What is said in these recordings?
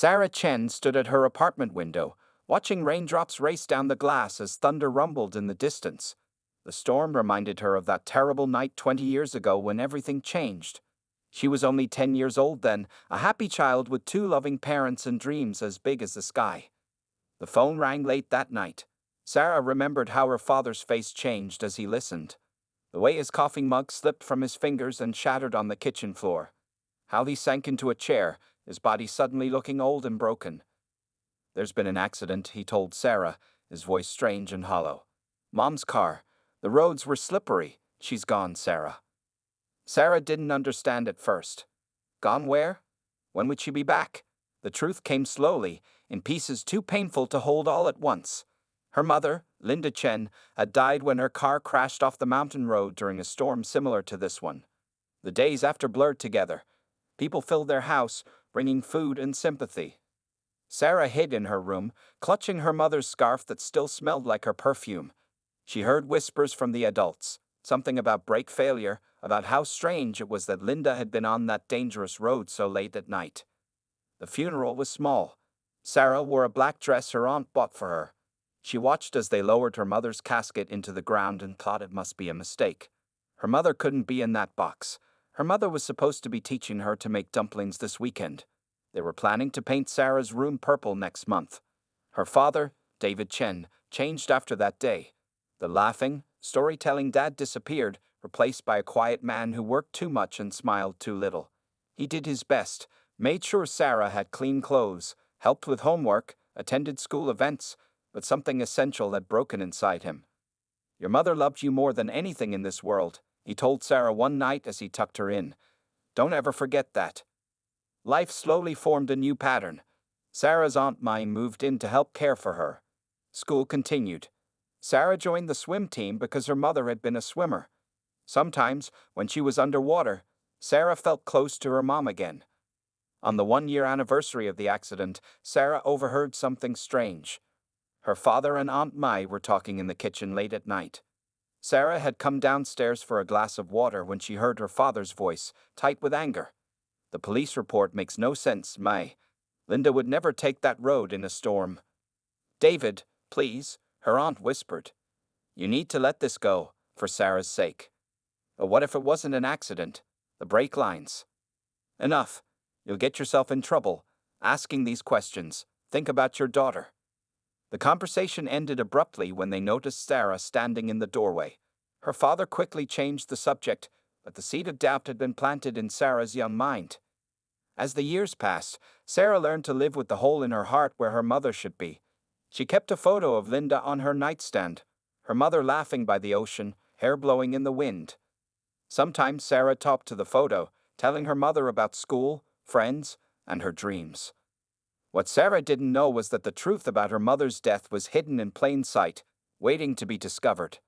Sarah Chen stood at her apartment window, watching raindrops race down the glass as thunder rumbled in the distance. The storm reminded her of that terrible night 20 years ago when everything changed. She was only 10 years old then, a happy child with two loving parents and dreams as big as the sky. The phone rang late that night. Sarah remembered how her father's face changed as he listened. The way his coffee mug slipped from his fingers and shattered on the kitchen floor. How he sank into a chair, his body suddenly looking old and broken. "There's been an accident," he told Sarah, his voice strange and hollow. "Mom's car. The roads were slippery. She's gone, Sarah." Sarah didn't understand at first. Gone where? When would she be back? The truth came slowly, in pieces too painful to hold all at once. Her mother, Linda Chen, had died when her car crashed off the mountain road during a storm similar to this one. The days after blurred together. People filled their house, bringing food and sympathy. Sarah hid in her room, clutching her mother's scarf that still smelled like her perfume. She heard whispers from the adults, something about brake failure, about how strange it was that Linda had been on that dangerous road so late at night. The funeral was small. Sarah wore a black dress her aunt bought for her. She watched as they lowered her mother's casket into the ground and thought it must be a mistake. Her mother couldn't be in that box. Her mother was supposed to be teaching her to make dumplings this weekend. They were planning to paint Sarah's room purple next month. Her father, David Chen, changed after that day. The laughing, storytelling dad disappeared, replaced by a quiet man who worked too much and smiled too little. He did his best, made sure Sarah had clean clothes, helped with homework, attended school events, but something essential had broken inside him. "Your mother loved you more than anything in this world," he told Sarah one night as he tucked her in. "Don't ever forget that." Life slowly formed a new pattern. Sarah's Aunt Mai moved in to help care for her. School continued. Sarah joined the swim team because her mother had been a swimmer. Sometimes, when she was underwater, Sarah felt close to her mom again. On the 1-year anniversary of the accident, Sarah overheard something strange. Her father and Aunt Mai were talking in the kitchen late at night. Sarah had come downstairs for a glass of water when she heard her father's voice, tight with anger. "The police report makes no sense, Mai. Linda would never take that road in a storm." "David, please," her aunt whispered. "You need to let this go, for Sarah's sake." "But what if it wasn't an accident? The brake lines." "Enough. You'll get yourself in trouble, asking these questions. Think about your daughter." The conversation ended abruptly when they noticed Sarah standing in the doorway. Her father quickly changed the subject, but the seed of doubt had been planted in Sarah's young mind. As the years passed, Sarah learned to live with the hole in her heart where her mother should be. She kept a photo of Linda on her nightstand, her mother laughing by the ocean, hair blowing in the wind. Sometimes Sarah talked to the photo, telling her mother about school, friends, and her dreams. What Sarah didn't know was that the truth about her mother's death was hidden in plain sight, waiting to be discovered.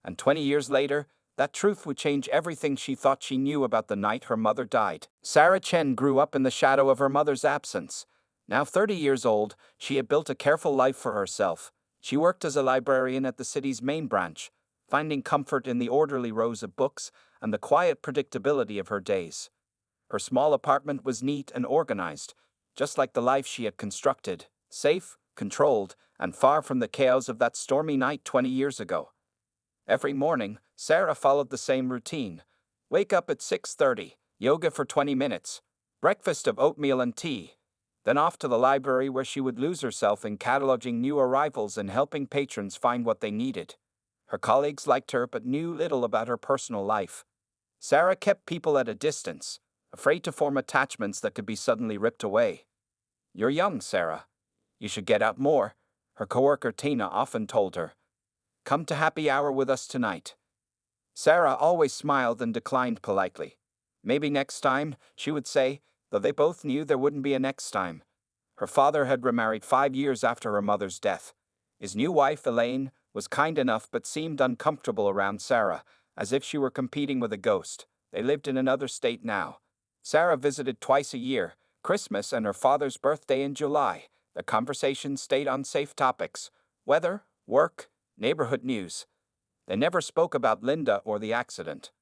And 20 years later, that truth would change everything she thought she knew about the night her mother died. Sarah Chen grew up in the shadow of her mother's absence. Now 30 years old, she had built a careful life for herself. She worked as a librarian at the city's main branch, finding comfort in the orderly rows of books and the quiet predictability of her days. Her small apartment was neat and organized, just like the life she had constructed, safe, controlled, and far from the chaos of that stormy night 20 years ago. Every morning, Sarah followed the same routine. Wake up at 6:30, yoga for 20 minutes, breakfast of oatmeal and tea, then off to the library where she would lose herself in cataloging new arrivals and helping patrons find what they needed. Her colleagues liked her but knew little about her personal life. Sarah kept people at a distance, afraid to form attachments that could be suddenly ripped away. "You're young, Sarah. You should get out more," her coworker Tina often told her. "Come to happy hour with us tonight." Sarah always smiled and declined politely. "Maybe next time," she would say, though they both knew there wouldn't be a next time. Her father had remarried 5 years after her mother's death. His new wife, Elaine, was kind enough but seemed uncomfortable around Sarah, as if she were competing with a ghost. They lived in another state now. Sarah visited twice a year, Christmas and her father's birthday in July. The conversation stayed on safe topics: weather, work, neighborhood news. They never spoke about Linda or the accident.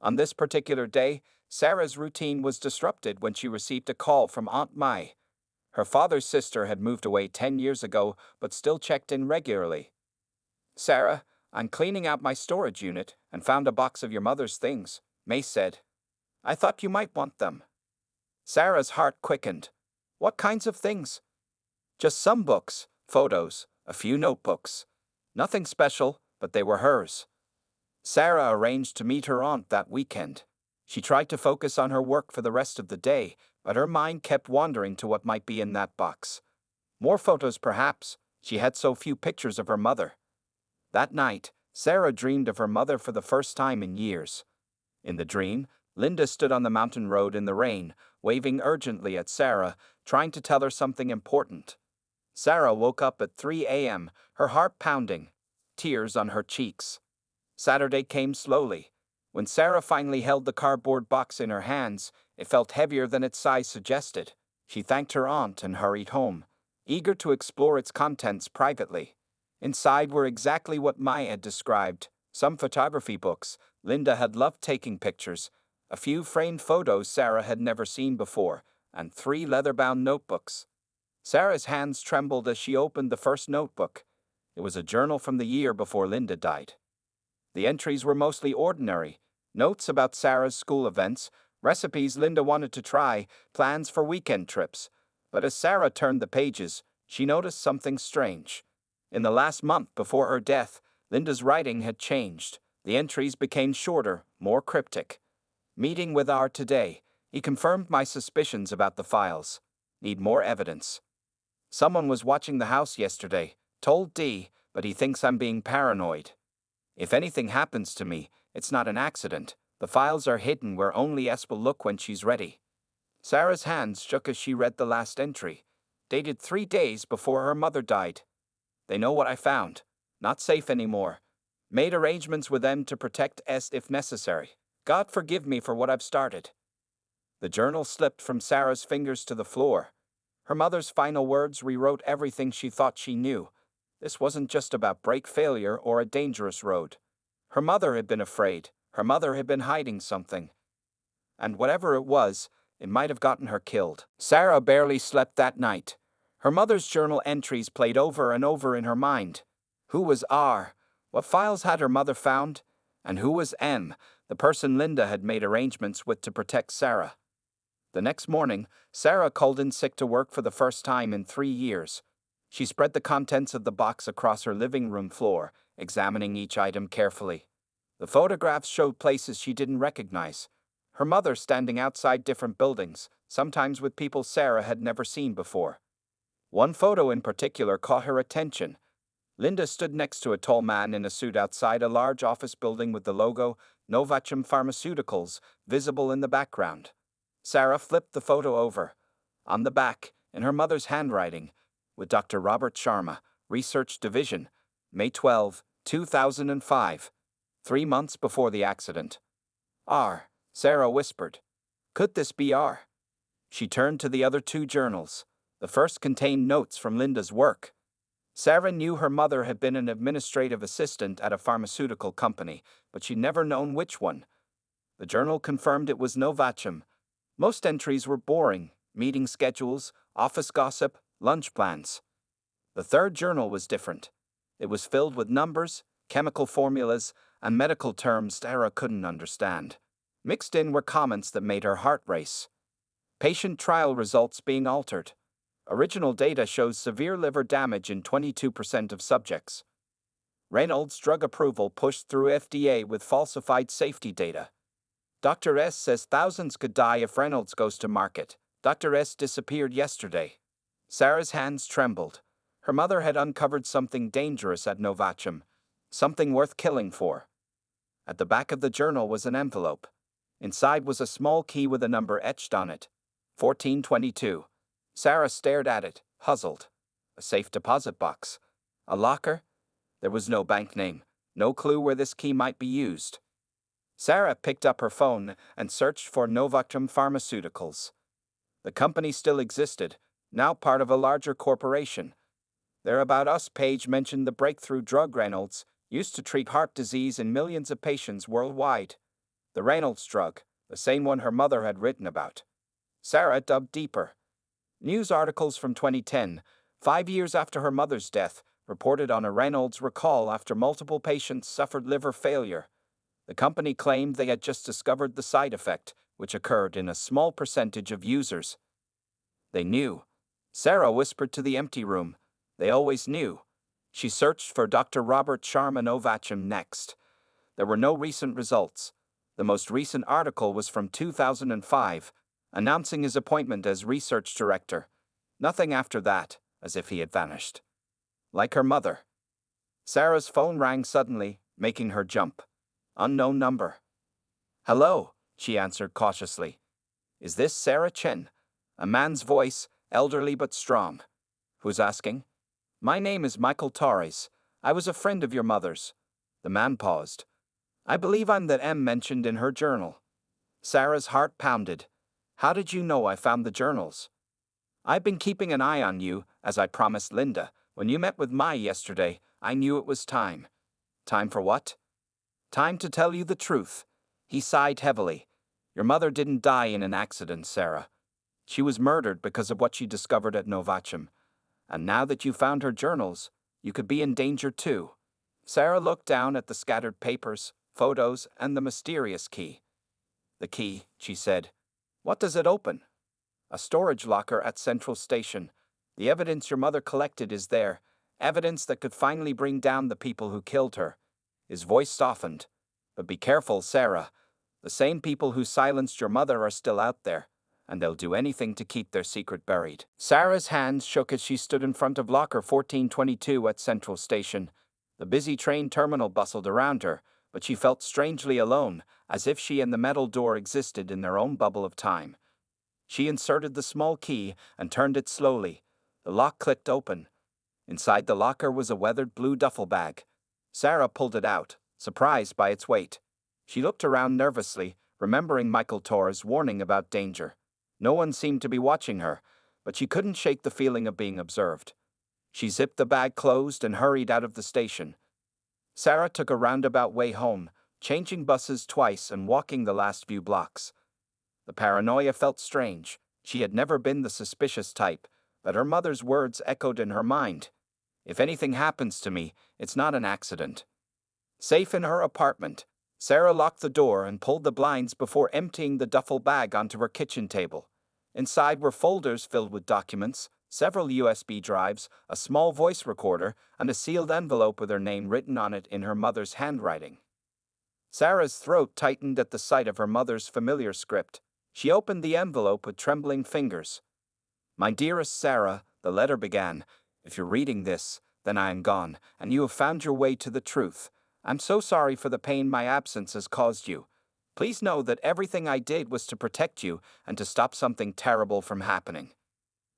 On this particular day, Sarah's routine was disrupted when she received a call from Aunt Mai. Her father's sister had moved away 10 years ago, but still checked in regularly. "Sarah, I'm cleaning out my storage unit and found a box of your mother's things," May said. "I thought you might want them." Sarah's heart quickened. "What kinds of things?" "Just some books, photos, a few notebooks. Nothing special, but they were hers." Sarah arranged to meet her aunt that weekend. She tried to focus on her work for the rest of the day, but her mind kept wandering to what might be in that box. More photos, perhaps. She had so few pictures of her mother. That night, Sarah dreamed of her mother for the first time in years. In the dream, Linda stood on the mountain road in the rain, waving urgently at Sarah, trying to tell her something important. Sarah woke up at 3 a.m., her heart pounding, tears on her cheeks. Saturday came slowly. When Sarah finally held the cardboard box in her hands, it felt heavier than its size suggested. She thanked her aunt and hurried home, eager to explore its contents privately. Inside were exactly what Mai had described: some photography books. Linda had loved taking pictures, a few framed photos Sarah had never seen before, and 3 leather-bound notebooks. Sarah's hands trembled as she opened the first notebook. It was a journal from the year before Linda died. The entries were mostly ordinary: notes about Sarah's school events, recipes Linda wanted to try, plans for weekend trips. But as Sarah turned the pages, she noticed something strange. In the last month before her death, Linda's writing had changed. The entries became shorter, more cryptic. "Meeting with R today. He confirmed my suspicions about the files. Need more evidence. Someone was watching the house yesterday. Told D, but he thinks I'm being paranoid. If anything happens to me, it's not an accident. The files are hidden where only S will look when she's ready." Sarah's hands shook as she read the last entry, dated 3 days before her mother died. "They know what I found. Not safe anymore. Made arrangements with them to protect S if necessary. God forgive me for what I've started." The journal slipped from Sarah's fingers to the floor. Her mother's final words rewrote everything she thought she knew. This wasn't just about brake failure or a dangerous road. Her mother had been afraid. Her mother had been hiding something. And whatever it was, it might have gotten her killed. Sarah barely slept that night. Her mother's journal entries played over and over in her mind. Who was R? What files had her mother found? And who was M, the person Linda had made arrangements with to protect Sarah? The next morning, Sarah called in sick to work for the first time in 3 years. She spread the contents of the box across her living room floor, examining each item carefully. The photographs showed places she didn't recognize. Her mother standing outside different buildings, sometimes with people Sarah had never seen before. One photo in particular caught her attention. Linda stood next to a tall man in a suit outside a large office building with the logo Novachem Pharmaceuticals visible in the background. Sarah flipped the photo over. On the back, in her mother's handwriting, with Dr. Robert Sharma, Research Division, May 12, 2005, 3 months before the accident. R, Sarah whispered. Could this be R? She turned to the other 2 journals. The first contained notes from Linda's work. Sarah knew her mother had been an administrative assistant at a pharmaceutical company, but she'd never known which one. The journal confirmed it was Novachem. Most entries were boring: meeting schedules, office gossip, lunch plans. The third journal was different. It was filled with numbers, chemical formulas, and medical terms Sarah couldn't understand. Mixed in were comments that made her heart race. Patient trial results being altered. Original data shows severe liver damage in 22% of subjects. Reynolds drug approval pushed through FDA with falsified safety data. Dr. S says thousands could die if Reynolds goes to market. Dr. S disappeared yesterday. Sarah's hands trembled. Her mother had uncovered something dangerous at Novachem, something worth killing for. At the back of the journal was an envelope. Inside was a small key with a number etched on it: 1422. Sarah stared at it, puzzled. A safe deposit box. A locker? There was no bank name, no clue where this key might be used. Sarah picked up her phone and searched for Novachem Pharmaceuticals. The company still existed, now part of a larger corporation. Their About Us page mentioned the breakthrough drug Reynolds used to treat heart disease in millions of patients worldwide. The Reynolds drug, the same one her mother had written about. Sarah dug deeper. News articles from 2010, 5 years after her mother's death, reported on a Reynolds recall after multiple patients suffered liver failure. The company claimed they had just discovered the side effect, which occurred in a small percentage of users. They knew. Sarah whispered to the empty room. They always knew. She searched for Dr. Robert Sharma Novachim next. There were no recent results. The most recent article was from 2005, announcing his appointment as research director. Nothing after that, as if he had vanished. Like her mother. Sarah's phone rang suddenly, making her jump. Unknown number. Hello, she answered cautiously. Is this Sarah Chen? A man's voice, elderly but strong. Who's asking? My name is Michael Torres. I was a friend of your mother's. The man paused. I believe I'm that M mentioned in her journal. Sarah's heart pounded. How did you know I found the journals? I've been keeping an eye on you, as I promised Linda. When you met with Mai yesterday, I knew it was time. Time for what? Time to tell you the truth. He sighed heavily. Your mother didn't die in an accident, Sarah. She was murdered because of what she discovered at Novachim. And now that you found her journals, you could be in danger too. Sarah looked down at the scattered papers, photos, and the mysterious key. The key, she said. What does it open? A storage locker at Central Station. The evidence your mother collected is there. Evidence that could finally bring down the people who killed her. His voice softened. But be careful, Sarah. The same people who silenced your mother are still out there, and they'll do anything to keep their secret buried. Sarah's hands shook as she stood in front of locker 1422 at Central Station. The busy train terminal bustled around her, but she felt strangely alone, as if she and the metal door existed in their own bubble of time. She inserted the small key and turned it slowly. The lock clicked open. Inside the locker was a weathered blue duffel bag. Sarah pulled it out, surprised by its weight. She looked around nervously, remembering Michael Torres' warning about danger. No one seemed to be watching her, but she couldn't shake the feeling of being observed. She zipped the bag closed and hurried out of the station. Sarah took a roundabout way home, changing buses twice and walking the last few blocks. The paranoia felt strange. She had never been the suspicious type, but her mother's words echoed in her mind. If anything happens to me, it's not an accident. Safe in her apartment, Sarah locked the door and pulled the blinds before emptying the duffel bag onto her kitchen table. Inside were folders filled with documents, several USB drives, a small voice recorder, and a sealed envelope with her name written on it in her mother's handwriting. Sarah's throat tightened at the sight of her mother's familiar script. She opened the envelope with trembling fingers. My dearest Sarah, the letter began, if you're reading this, then I am gone, and you have found your way to the truth. I'm so sorry for the pain my absence has caused you. Please know that everything I did was to protect you and to stop something terrible from happening.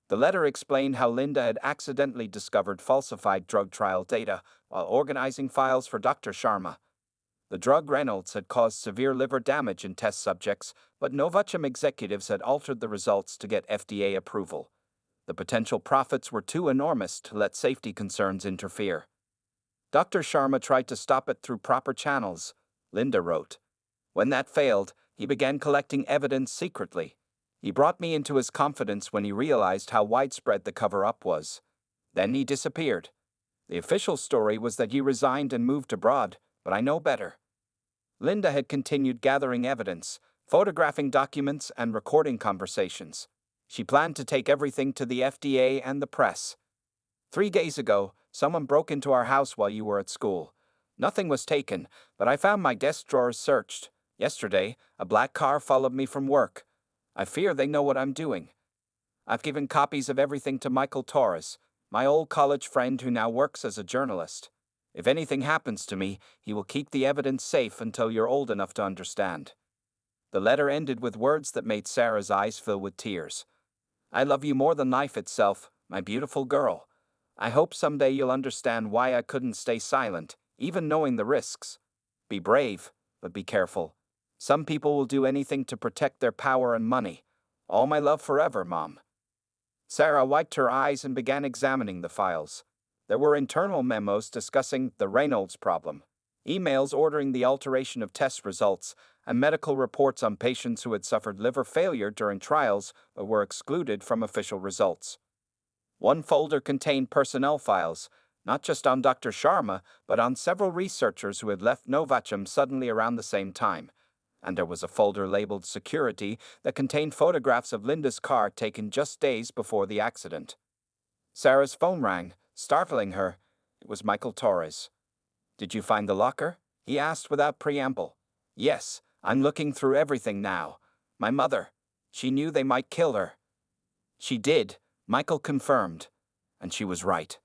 The letter explained how Linda had accidentally discovered falsified drug trial data while organizing files for Dr. Sharma. The drug Reynolds had caused severe liver damage in test subjects, but Novachim executives had altered the results to get FDA approval. The potential profits were too enormous to let safety concerns interfere. Dr. Sharma tried to stop it through proper channels, Linda wrote. When that failed, he began collecting evidence secretly. He brought me into his confidence when he realized how widespread the cover-up was. Then he disappeared. The official story was that he resigned and moved abroad, but I know better. Linda had continued gathering evidence, photographing documents and recording conversations. She planned to take everything to the FDA and the press. 3 days ago, someone broke into our house while you were at school. Nothing was taken, but I found my desk drawers searched. Yesterday, a black car followed me from work. I fear they know what I'm doing. I've given copies of everything to Michael Torres, my old college friend who now works as a journalist. If anything happens to me, he will keep the evidence safe until you're old enough to understand. The letter ended with words that made Sarah's eyes fill with tears. I love you more than life itself, my beautiful girl. I hope someday you'll understand why I couldn't stay silent, even knowing the risks. Be brave, but be careful. Some people will do anything to protect their power and money. All my love forever, Mom. Sarah wiped her eyes and began examining the files. There were internal memos discussing the Reynolds problem. emails ordering the alteration of test results, and medical reports on patients who had suffered liver failure during trials but were excluded from official results. One folder contained personnel files, not just on Dr. Sharma, but on several researchers who had left Novachem suddenly around the same time. And there was a folder labeled Security that contained photographs of Linda's car taken just days before the accident. Sarah's phone rang, startling her. It was Michael Torres. "Did you find the locker?" he asked without preamble. "Yes, I'm looking through everything now. My mother. She knew they might kill her." "She did," Michael confirmed. "And she was right.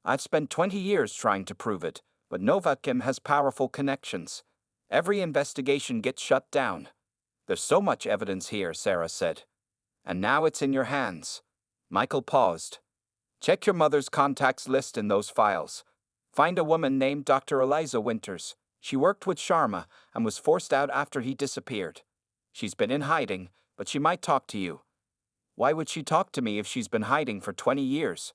I've spent 20 years trying to prove it, but Novachem has powerful connections. Every investigation gets shut down." "There's so much evidence here," Sarah said. "And now it's in your hands." Michael paused. "Check your mother's contacts list in those files. Find a woman named Dr. Eliza Winters. She worked with Sharma and was forced out after he disappeared. She's been in hiding, but she might talk to you." "Why would she talk to me if she's been hiding for 20 years?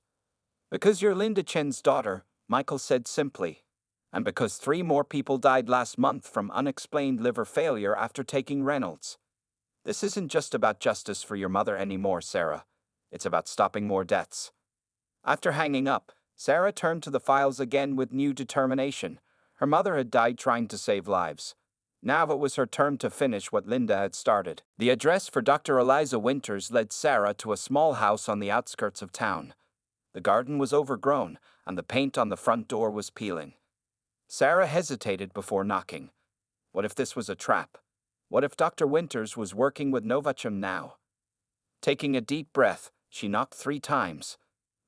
"Because you're Linda Chen's daughter," Michael said simply. "And because 3 more people died last month from unexplained liver failure after taking Reynolds. This isn't just about justice for your mother anymore, Sarah. It's about stopping more deaths." After hanging up, Sarah turned to the files again with new determination. Her mother had died trying to save lives. Now it was her turn to finish what Linda had started. The address for Dr. Eliza Winters led Sarah to a small house on the outskirts of town. The garden was overgrown, and the paint on the front door was peeling. Sarah hesitated before knocking. What if this was a trap? What if Dr. Winters was working with Novachem now? Taking a deep breath, she knocked 3 times.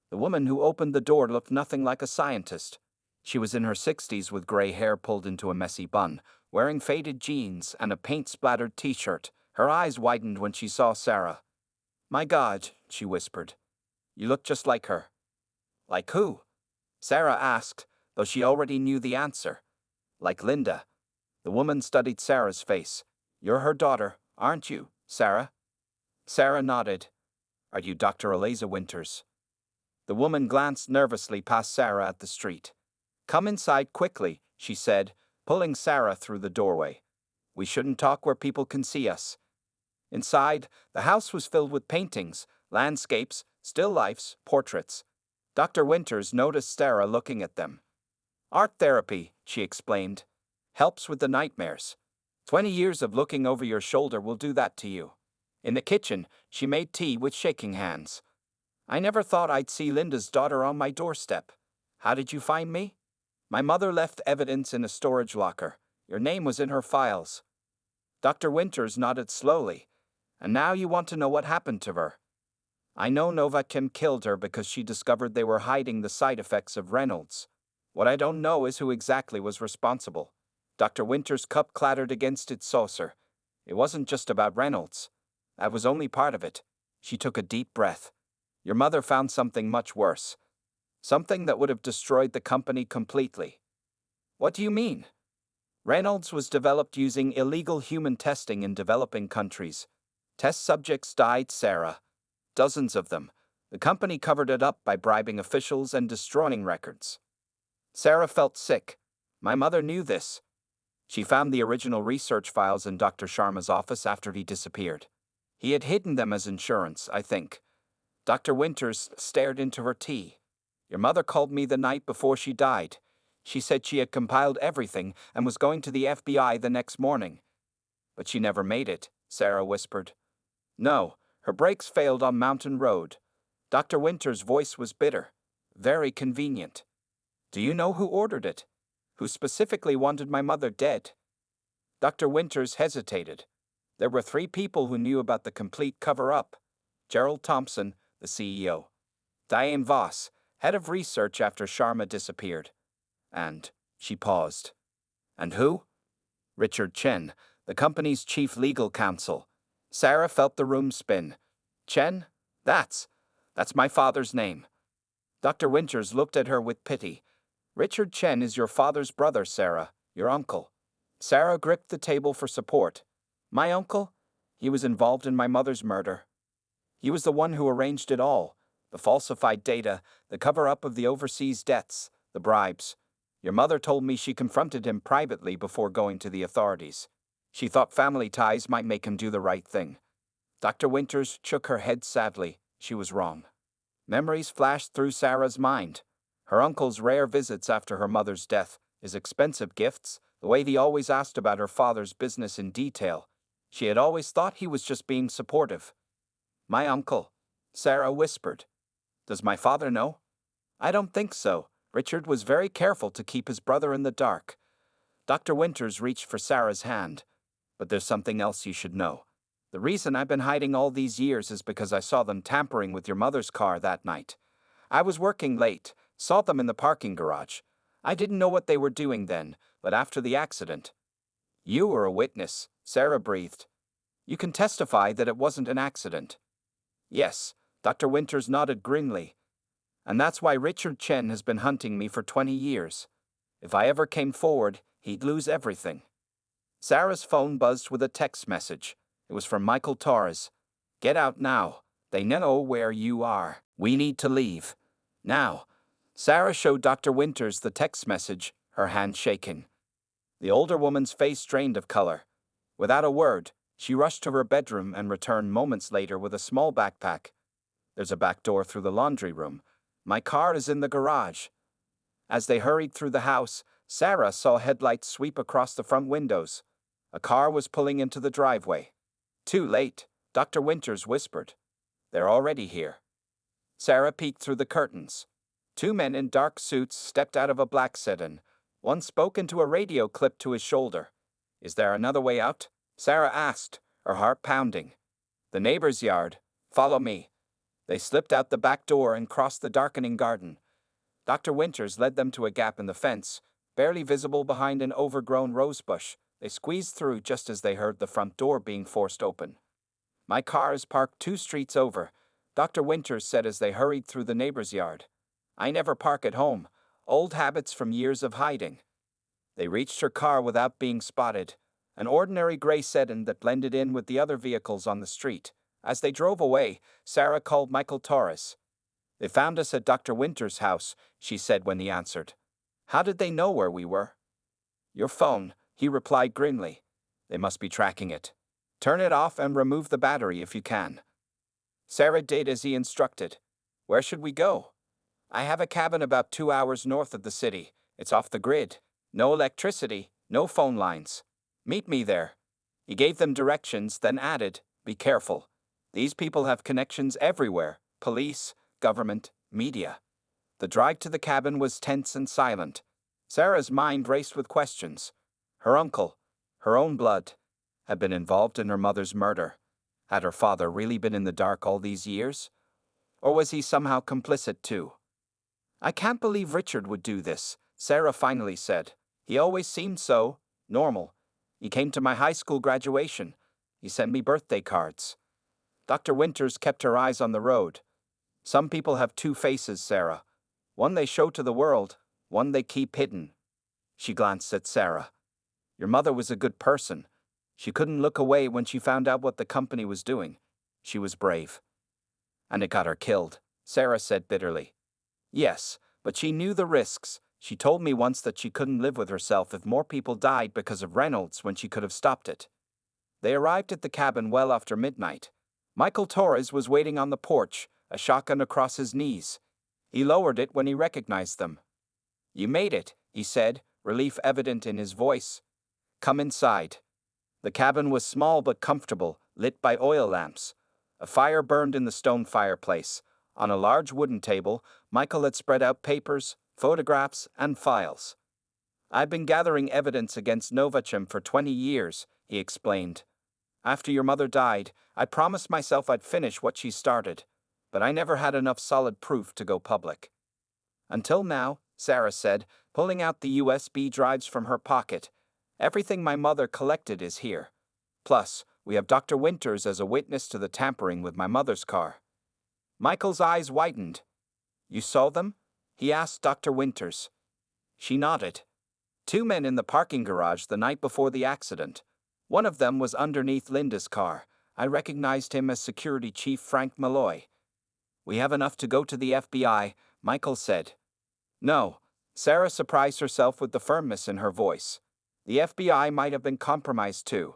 The woman who opened the door looked nothing like a scientist. She was in her 60s with gray hair pulled into a messy bun, wearing faded jeans and a paint-splattered t-shirt. Her eyes widened when she saw Sarah. "My God," she whispered. "You look just like her." "Like who?" Sarah asked, though she already knew the answer. "Like Linda." The woman studied Sarah's face. "You're her daughter, aren't you, Sarah?" Sarah nodded. "Are you Dr. Eliza Winters?" The woman glanced nervously past Sarah at the street. "Come inside quickly," she said, pulling Sarah through the doorway. "We shouldn't talk where people can see us." Inside, the house was filled with paintings, landscapes, still lifes, portraits. Dr. Winters noticed Sarah looking at them. "Art therapy," she explained. "Helps with the nightmares. 20 years of looking over your shoulder will do that to you." In the kitchen, she made tea with shaking hands. "I never thought I'd see Linda's daughter on my doorstep. How did you find me?" "My mother left evidence in a storage locker. Your name was in her files." Dr. Winters nodded slowly. "And now you want to know what happened to her?" "I know Novachem killed her because she discovered they were hiding the side effects of Reynolds. What I don't know is who exactly was responsible." Dr. Winters' cup clattered against its saucer. "It wasn't just about Reynolds. That was only part of it." She took a deep breath. "Your mother found something much worse. Something that would have destroyed the company completely." "What do you mean?" "Reynolds was developed using illegal human testing in developing countries. Test subjects died, Sarah. Dozens of them. The company covered it up by bribing officials and destroying records." Sarah felt sick. My mother knew this. She found the original research files in Dr. Sharma's office after he disappeared. He had hidden them as insurance, I think. Dr. Winters stared into her tea. "Your mother called me the night before she died. She said she had compiled everything and was going to the FBI the next morning." "But she never made it," Sarah whispered. "No, her brakes failed on Mountain Road." Dr. Winters' voice was bitter. "Very convenient." "Do you know who ordered it? Who specifically wanted my mother dead?" Dr. Winters hesitated. "There were 3 people who knew about the complete cover-up. Gerald Thompson, the CEO. Diane Voss, head of research after Sharma disappeared. And," she paused. "And who?" "Richard Chen, the company's chief legal counsel." Sarah felt the room spin. "Chen? That's my father's name." Dr. Winters looked at her with pity. "Richard Chen is your father's brother, Sarah, your uncle." Sarah gripped the table for support. "My uncle? He was involved in my mother's murder. He was the one who arranged it all. The falsified data, the cover-up of the overseas debts, the bribes. Your mother told me she confronted him privately before going to the authorities. She thought family ties might make him do the right thing. Dr. Winters shook her head sadly. She was wrong. Memories flashed through Sarah's mind. Her uncle's rare visits after her mother's death, his expensive gifts, the way he always asked about her father's business in detail. She had always thought he was just being supportive. My uncle, Sarah whispered. Does my father know? I don't think so. Richard was very careful to keep his brother in the dark. Dr. Winters reached for Sarah's hand. But there's something else you should know. The reason I've been hiding all these years is because I saw them tampering with your mother's car that night. I was working late, saw them in the parking garage. I didn't know what they were doing then, but after the accident. You were a witness, Sarah breathed. You can testify that it wasn't an accident. Yes, Dr. Winters nodded grimly. And that's why Richard Chen has been hunting me for 20 years. If I ever came forward, he'd lose everything. Sarah's phone buzzed with a text message. It was from Michael Torres. Get out now. They know where you are. We need to leave. Now. Sarah showed Dr. Winters the text message, her hand shaking. The older woman's face drained of color. Without a word, she rushed to her bedroom and returned moments later with a small backpack. There's a back door through the laundry room. My car is in the garage. As they hurried through the house, Sarah saw headlights sweep across the front windows. A car was pulling into the driveway. Too late, Dr. Winters whispered. They're already here. Sarah peeked through the curtains. Two men in dark suits stepped out of a black sedan. One spoke into a radio clipped to his shoulder. Is there another way out? Sarah asked, her heart pounding. The neighbor's yard. Follow me. They slipped out the back door and crossed the darkening garden. Dr. Winters led them to a gap in the fence, barely visible behind an overgrown rosebush. They squeezed through just as they heard the front door being forced open. My car is parked 2 streets over, Dr. Winters said as they hurried through the neighbor's yard. I never park at home. Old habits from years of hiding. They reached her car without being spotted, an ordinary gray sedan that blended in with the other vehicles on the street. As they drove away, Sarah called Michael Torres. They found us at Dr. Winters' house, she said when he answered. How did they know where we were? Your phone, he replied grimly. They must be tracking it. Turn it off and remove the battery if you can. Sarah did as he instructed. Where should we go? I have a cabin about 2 hours north of the city. It's off the grid. No electricity, no phone lines. Meet me there. He gave them directions, then added, be careful. These people have connections everywhere. Police, government, media. The drive to the cabin was tense and silent. Sarah's mind raced with questions. Her uncle, her own blood, had been involved in her mother's murder. Had her father really been in the dark all these years? Or was he somehow complicit too? I can't believe Richard would do this, Sarah finally said. He always seemed so normal. He came to my high school graduation. He sent me birthday cards. Dr. Winters kept her eyes on the road. Some people have 2 faces, Sarah. One they show to the world, one they keep hidden. She glanced at Sarah. Your mother was a good person. She couldn't look away when she found out what the company was doing. She was brave. And it got her killed, Sarah said bitterly. Yes, but she knew the risks. She told me once that she couldn't live with herself if more people died because of Reynolds when she could have stopped it. They arrived at the cabin well after midnight. Michael Torres was waiting on the porch, a shotgun across his knees. He lowered it when he recognized them. You made it, he said, relief evident in his voice. Come inside. The cabin was small but comfortable, lit by oil lamps. A fire burned in the stone fireplace. On a large wooden table, Michael had spread out papers, photographs, and files. I've been gathering evidence against Novachem for 20 years, he explained. After your mother died, I promised myself I'd finish what she started, but I never had enough solid proof to go public. Until now, Sarah said, pulling out the USB drives from her pocket. Everything my mother collected is here. Plus, we have Dr. Winters as a witness to the tampering with my mother's car. Michael's eyes widened. You saw them? He asked Dr. Winters. She nodded. 2 men in the parking garage the night before the accident. One of them was underneath Linda's car. I recognized him as Security Chief Frank Malloy. We have enough to go to the FBI, Michael said. No, Sarah surprised herself with the firmness in her voice. The FBI might have been compromised too.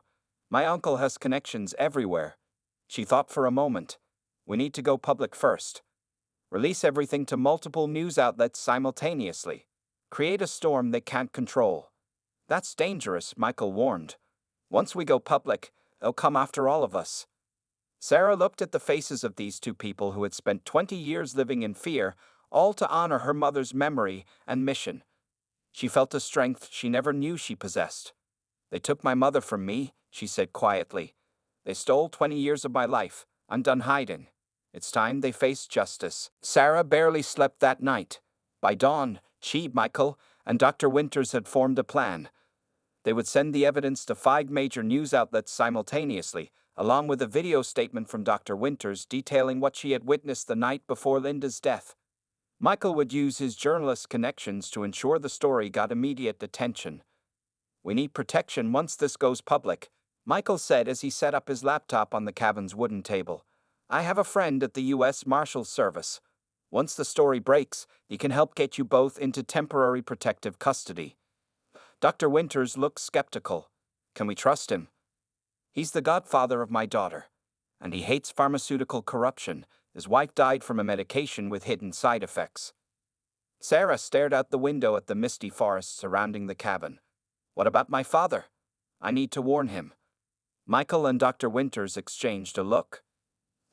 My uncle has connections everywhere. She thought for a moment. We need to go public first. Release everything to multiple news outlets simultaneously. Create a storm they can't control. That's dangerous, Michael warned. Once we go public, they'll come after all of us. Sarah looked at the faces of these two people who had spent 20 years living in fear, all to honor her mother's memory and mission. She felt a strength she never knew she possessed. They took my mother from me, she said quietly. They stole 20 years of my life. I'm done hiding. It's time they faced justice. Sarah barely slept that night. By dawn, she, Michael, and Dr. Winters had formed a plan. They would send the evidence to 5 major news outlets simultaneously, along with a video statement from Dr. Winters detailing what she had witnessed the night before Linda's death. Michael would use his journalist connections to ensure the story got immediate attention. We need protection once this goes public, Michael said as he set up his laptop on the cabin's wooden table. I have a friend at the U.S. Marshals Service. Once the story breaks, he can help get you both into temporary protective custody. Dr. Winters looked skeptical. Can we trust him? He's the godfather of my daughter, and he hates pharmaceutical corruption. His wife died from a medication with hidden side effects. Sarah stared out the window at the misty forest surrounding the cabin. What about my father? I need to warn him. Michael and Dr. Winters exchanged a look.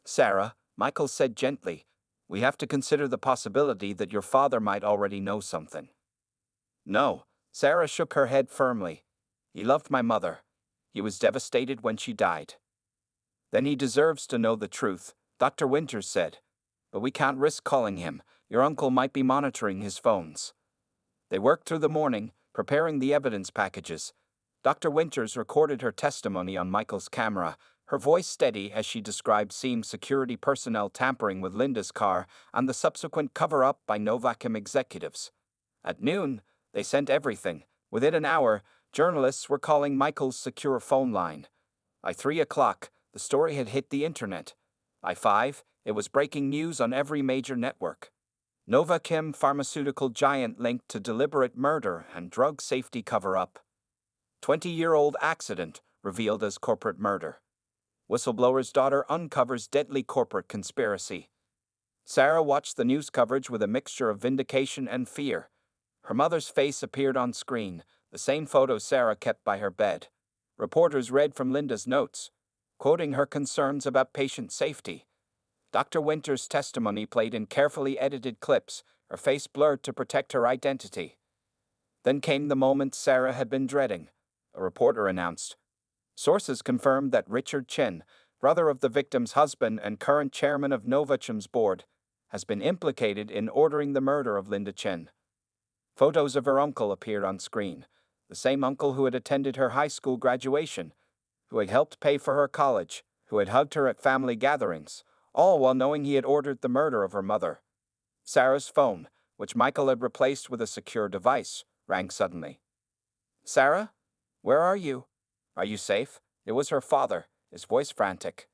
Sarah, Michael said gently, we have to consider the possibility that your father might already know something. No, Sarah shook her head firmly. He loved my mother. He was devastated when she died. Then he deserves to know the truth, Dr. Winters said. But we can't risk calling him. Your uncle might be monitoring his phones. They worked through the morning, preparing the evidence packages. Dr. Winters recorded her testimony on Michael's camera, her voice steady as she described SEAM security personnel tampering with Linda's car and the subsequent cover-up by Novacom executives. At noon, they sent everything. Within an hour, journalists were calling Michael's secure phone line. By 3 o'clock, the story had hit the internet. By 5, it was breaking news on every major network. Novacom pharmaceutical giant linked to deliberate murder and drug safety cover-up. 20-year-old accident revealed as corporate murder. Whistleblower's daughter uncovers deadly corporate conspiracy. Sarah watched the news coverage with a mixture of vindication and fear. Her mother's face appeared on screen, the same photo Sarah kept by her bed. Reporters read from Linda's notes, quoting her concerns about patient safety. Dr. Winters' testimony played in carefully edited clips, her face blurred to protect her identity. Then came the moment Sarah had been dreading. A reporter announced. Sources confirmed that Richard Chen, brother of the victim's husband and current chairman of Novacom's board, has been implicated in ordering the murder of Linda Chen. Photos of her uncle appeared on screen, the same uncle who had attended her high school graduation, who had helped pay for her college, who had hugged her at family gatherings, all while knowing he had ordered the murder of her mother. Sarah's phone, which Michael had replaced with a secure device, rang suddenly. Sarah? Where are you? Are you safe? It was her father, his voice frantic.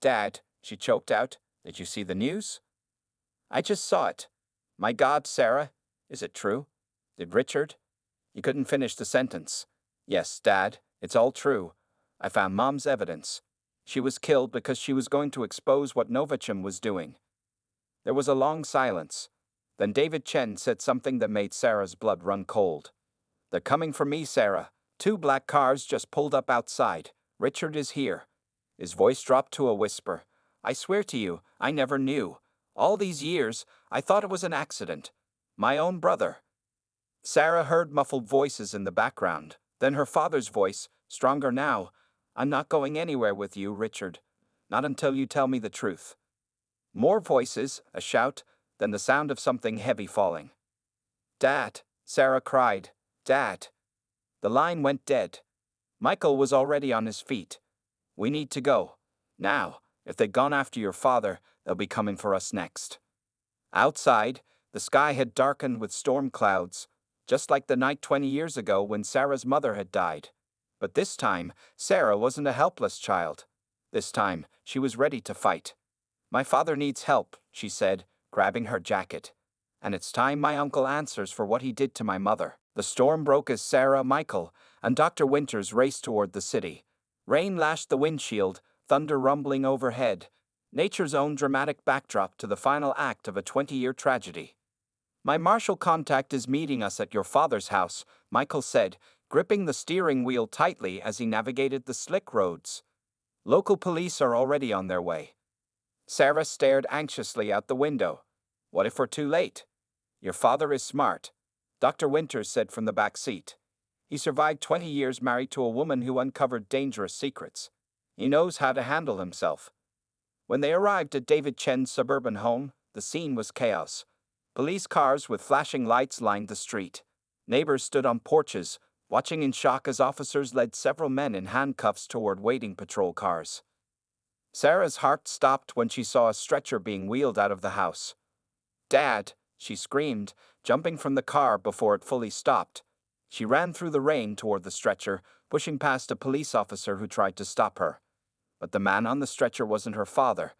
Dad, she choked out, did you see the news? I just saw it. My God, Sarah, is it true? Did Richard? You couldn't finish the sentence. Yes, Dad, it's all true. I found Mom's evidence. She was killed because she was going to expose what Novacom was doing. There was a long silence. Then David Chen said something that made Sarah's blood run cold. They're coming for me, Sarah. 2 black cars just pulled up outside. Richard is here. His voice dropped to a whisper. I swear to you, I never knew. All these years, I thought it was an accident. My own brother. Sarah heard muffled voices in the background, then her father's voice, stronger now. I'm not going anywhere with you, Richard. Not until you tell me the truth. More voices, a shout, then the sound of something heavy falling. Dad, Sarah cried. Dad. The line went dead. Michael was already on his feet. We need to go. Now, if they'd gone after your father, they'll be coming for us next. Outside, the sky had darkened with storm clouds, just like the night 20 years ago when Sarah's mother had died. But this time, Sarah wasn't a helpless child. This time, she was ready to fight. My father needs help, she said, grabbing her jacket. and it's time my uncle answers for what he did to my mother. The storm broke as Sarah, Michael, and Dr. Winters raced toward the city. Rain lashed the windshield, thunder rumbling overhead. Nature's own dramatic backdrop to the final act of a 20-year tragedy. My marshal contact is meeting us at your father's house, Michael said, gripping the steering wheel tightly as he navigated the slick roads. Local police are already on their way. Sarah stared anxiously out the window. What if we're too late? Your father is smart, Dr. Winters said from the back seat. He survived 20 years married to a woman who uncovered dangerous secrets. He knows how to handle himself. When they arrived at David Chen's suburban home, the scene was chaos. Police cars with flashing lights lined the street. Neighbors stood on porches, watching in shock as officers led several men in handcuffs toward waiting patrol cars. Sarah's heart stopped when she saw a stretcher being wheeled out of the house. "Dad!" she screamed, jumping from the car before it fully stopped. She ran through the rain toward the stretcher, pushing past a police officer who tried to stop her. But the man on the stretcher wasn't her father.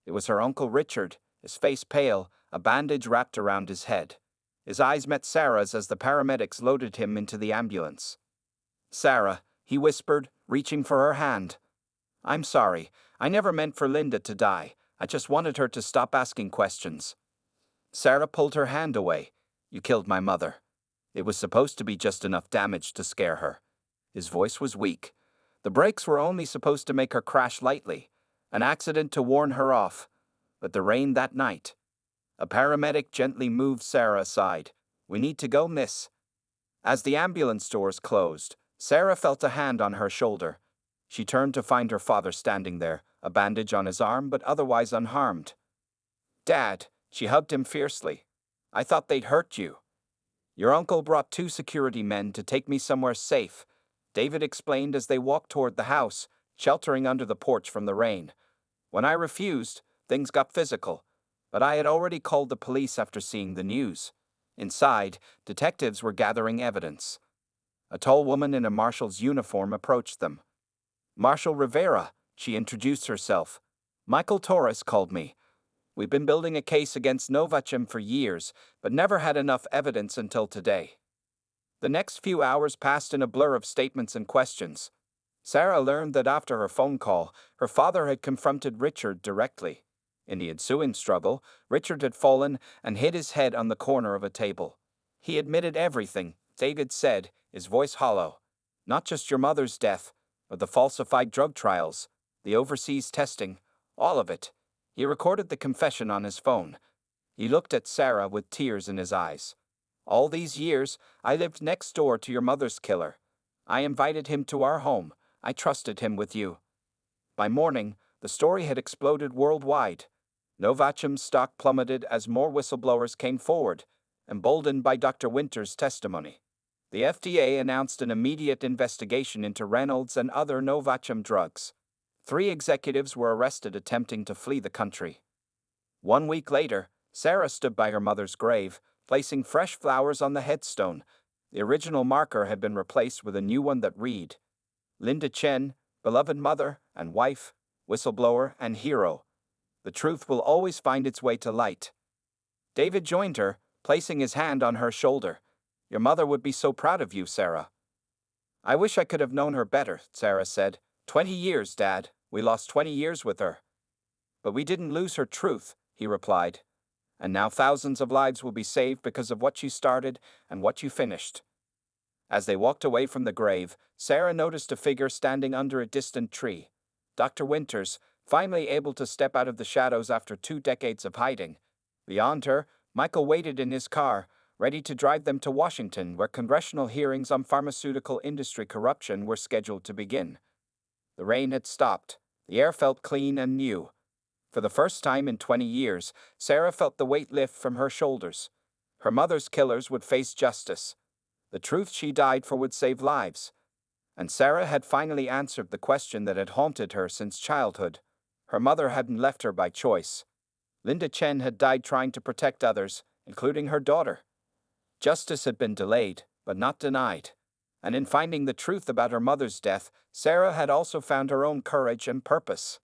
It was her Uncle Richard, his face pale, a bandage wrapped around his head. His eyes met Sarah's as the paramedics loaded him into the ambulance. "Sarah," he whispered, reaching for her hand. "I'm sorry. I never meant for Linda to die. I just wanted her to stop asking questions." Sarah pulled her hand away. "You killed my mother. It was supposed to be just enough damage to scare her." His voice was weak. The brakes were only supposed to make her crash lightly, an accident to warn her off. But the rain that night. A paramedic gently moved Sarah aside. "We need to go, miss." As the ambulance doors closed, Sarah felt a hand on her shoulder. She turned to find her father standing there, a bandage on his arm but otherwise unharmed. "Dad," she hugged him fiercely. "I thought they'd hurt you." "Your uncle brought 2 security men to take me somewhere safe," David explained as they walked toward the house, sheltering under the porch from the rain. "When I refused, things got physical, but I had already called the police after seeing the news." Inside, detectives were gathering evidence. A tall woman in a marshal's uniform approached them. "Marshal Rivera," she introduced herself. "Michael Torres called me. We've been building a case against Novacim for years, but never had enough evidence until today." The next few hours passed in a blur of statements and questions. Sarah learned that after her phone call, her father had confronted Richard directly. In the ensuing struggle, Richard had fallen and hit his head on the corner of a table. "He admitted everything," David said, his voice hollow. "Not just your mother's death, but the falsified drug trials, the overseas testing, all of it." He recorded the confession on his phone. He looked at Sarah with tears in his eyes. "All these years, I lived next door to your mother's killer. I invited him to our home. I trusted him with you." By morning, the story had exploded worldwide. Novacim's stock plummeted as more whistleblowers came forward, emboldened by Dr. Winters' testimony. The FDA announced an immediate investigation into Reynolds and other Novacim drugs. 3 executives were arrested attempting to flee the country. 1 week later, Sarah stood by her mother's grave, placing fresh flowers on the headstone. The original marker had been replaced with a new one that read, "Linda Chen, beloved mother and wife, whistleblower and hero. The truth will always find its way to light." David joined her, placing his hand on her shoulder. "Your mother would be so proud of you, Sarah." "I wish I could have known her better," Sarah said. 20 years, Dad. We lost 20 years with her." "But we didn't lose her truth," he replied. "And now thousands of lives will be saved because of what you started and what you finished." As they walked away from the grave, Sarah noticed a figure standing under a distant tree. Dr. Winters, finally able to step out of the shadows after 2 decades of hiding. Beyond her, Michael waited in his car, ready to drive them to Washington, where congressional hearings on pharmaceutical industry corruption were scheduled to begin. The rain had stopped. The air felt clean and new. For the first time in 20 years, Sarah felt the weight lift from her shoulders. Her mother's killers would face justice. The truth she died for would save lives. And Sarah had finally answered the question that had haunted her since childhood. Her mother hadn't left her by choice. Linda Chen had died trying to protect others, including her daughter. Justice had been delayed, but not denied. And in finding the truth about her mother's death, Sarah had also found her own courage and purpose.